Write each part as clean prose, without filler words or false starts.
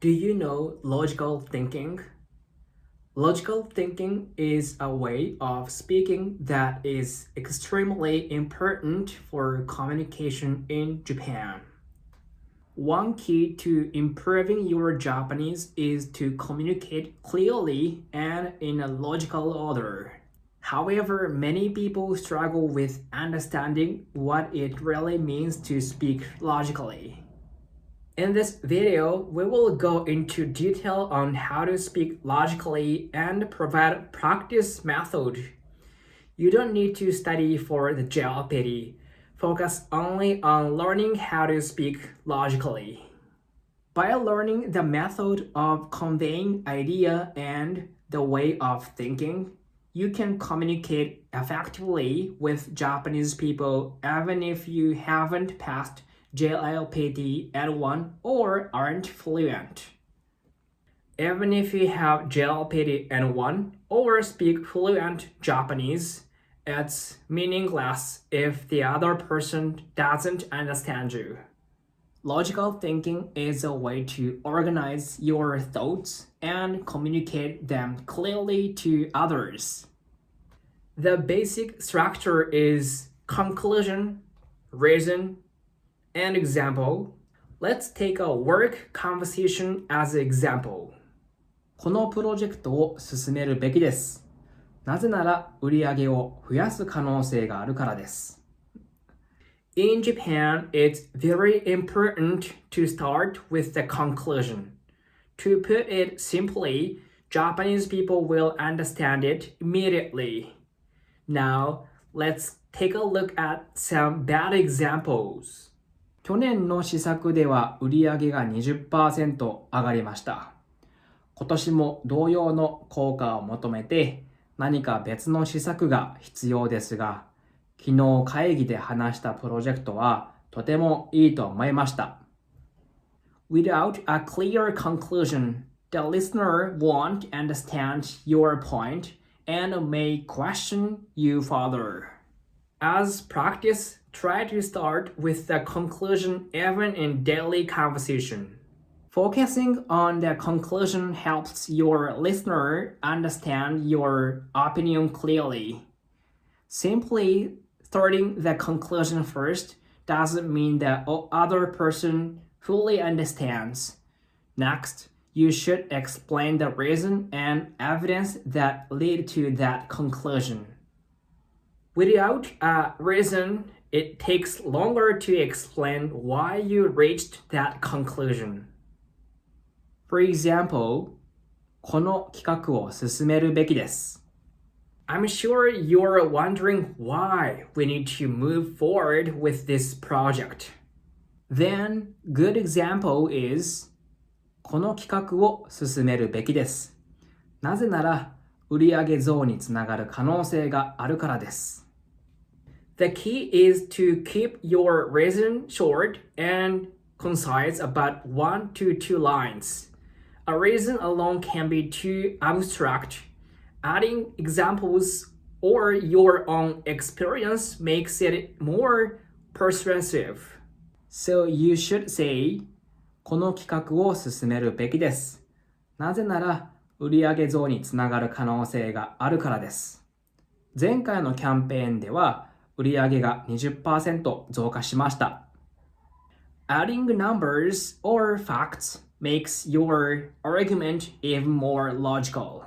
Do you know logical thinking? Logical thinking is a way of speaking that is extremely important for communication in Japan. One key to improving your Japanese is to communicate clearly and in a logical order. However, many people struggle with understanding what it really means to speak logically. In this video, we will go into detail on how to speak logically and provide practice method. You don't need to study for the JLPT. Focus only on learning how to speak logically. By learning the method of conveying idea and the way of thinking, you can communicate effectively with Japanese people even if you haven't passed JLPT N1 or aren't fluent. Even if you have JLPT N1 or speak fluent Japanese, it's meaningless if the other person doesn't understand you. Logical thinking is a way to organize your thoughts and communicate them clearly to others. The basic structure is conclusion, reason, and example. Let's take a work conversation as an example. このプロジェクトを進めるべきです。なぜなら売り上げを増やす可能性があるからです。In Japan, it's very important to start with the conclusion. To put it simply, Japanese people will understand it immediately. Now, let's take a look at some bad examples. 去年の施策では売り上げが 20% 上がりました。今年も同様の効果を求めて何か別の施策が必要ですが、昨日会議で話したプロジェクトはとてもいいと思いました。Without a clear conclusion, the listener won't understand your point and may question you further. As practice, try to start with the conclusion even in daily conversation. Focusing on the conclusion helps your listener understand your opinion clearly. Simply starting the conclusion first doesn't mean the other person fully understands. Next, you should explain the reason and evidence that lead to that conclusion. Without a reason, it takes longer to explain why you reached that conclusion. For example, この企画を進めるべきです。I'm sure you're wondering why we need to move forward with this project. Then, good example is この企画を進めるべきです。なぜなら売上増につながる可能性があるからです。The key is to keep your reason short and concise about 1 to 2 lines. A reason alone can be too abstract. Adding examples or your own experience makes it more persuasive. So you should say, この企画を進めるべきです。なぜなら売上増につながる可能性があるからです。前回のキャンペーンでは売上が 20% 増加しました。Adding numbers or facts makes your argument even more logical.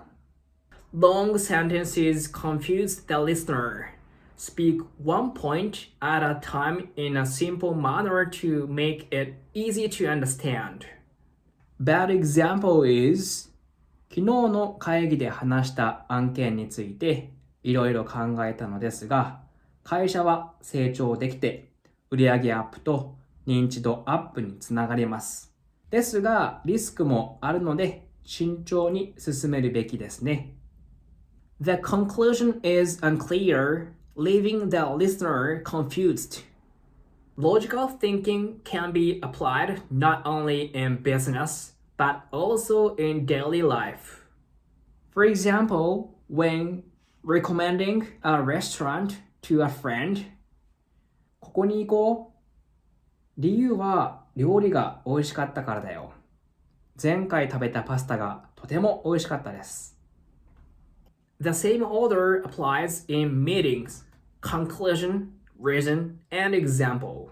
Long sentences confuse the listener. Speak one point at a time in a simple manner to make it easy to understand. Bad example is 昨日の会議で話した案件についていろいろ考えたのですが、会社は成長できて売上アップと認知度アップにつながります。ですが、リスクもあるので慎重に進めるべきですね。The conclusion is unclear, leaving the listener confused. Logical thinking can be applied not only in business, but also in daily life. For example, when recommending a restaurant to a friend, ここに行こう。理由は料理が美味しかったからだよ。前回食べたパスタがとても美味しかったです。The same order applies in meetings: conclusion, reason, and example.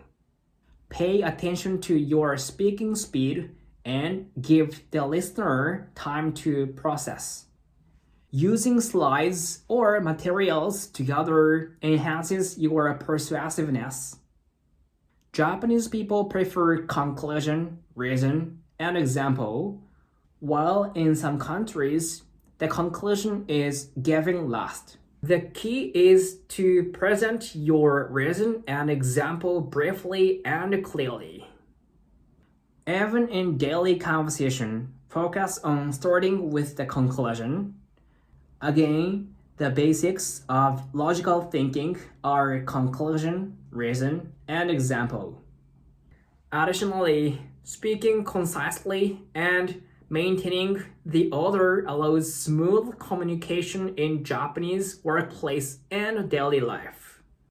Pay attention to your speaking speed and give the listener time to process. Using slides or materials together enhances your persuasiveness. Japanese people prefer conclusion, reason, and example, while in some countries, the conclusion is given last. The key is to present your reason and example briefly and clearly. Even in daily conversation, focus on starting with the conclusion. Again, the basics of logical thinking are conclusion, reason, and example. Additionally, speaking concisely and maintaining the order allows smooth communication in Japanese workplace and daily life.